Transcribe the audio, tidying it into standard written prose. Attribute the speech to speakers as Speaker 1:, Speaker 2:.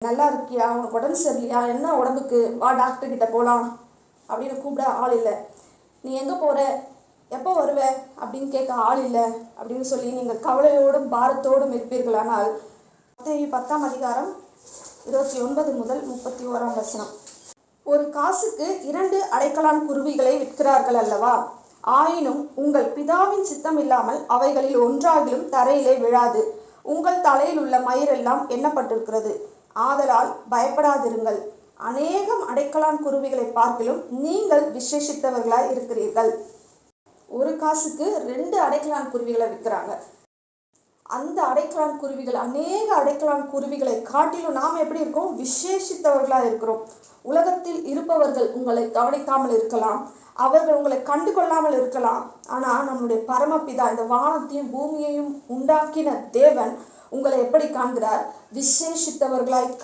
Speaker 1: நல்லா இருக்கியா, உனக்கு உடம்பு சரியில்லையா, என்ன உடம்புக்கு, வா டாக்டர் கிட்ட போகலாம் அப்படின்னு கூப்பிட ஆள் இல்லை. நீ எங்கே போகிற, எப்போ வருவ அப்படின்னு கேட்க ஆள் இல்லை அப்படின்னு சொல்லி நீங்கள் கவலையோடும் பாரத்தோடும் இருப்பீர்களானால் மத்தேயு 10 29 முதல் 31 ஒரு காசுக்கு 2 அடைக்கலான் குருவிகளை விற்கிறார்கள் அல்லவா? ஆயினும் உங்கள் பிதாவின் சித்தம் இல்லாமல் அவைகளில் ஒன்றாகிலும் தரையிலே விழாது. உங்கள் தலையில் உள்ள மயிரெல்லாம் எண்ணப்பட்டிருக்கிறது. ஆதலால் பயப்படாதிருங்கள். அநேகம் அடைக்கலான் குருவிகளை பார்க்கிலும் நீங்கள் விசேஷித்தவர்களாய் இருக்கிறீர்கள். ஒரு காசுக்கு 2 அடைக்கலான் குருவிகளை விற்கிறாங்க. அந்த அடைக்கலான் குருவிகள், அநேக அடைக்கலான் குருவிகளை காட்டிலும் நாம் எப்படி இருக்கோம்? விசேஷித்தவர்களாக இருக்கிறோம். உலகத்தில் இருப்பவர்கள் உங்களை கவனிக்காமல் இருக்கலாம், அவர்கள் உங்களை கண்டு கொள்ளாமல் இருக்கலாம். ஆனால் நம்முடைய பரமபிதா, இந்த வானத்தையும் பூமியையும் உண்டாக்கின தேவன் உங்களை எப்படி காண்கிறார்? விசேஷித்தவர்களாய்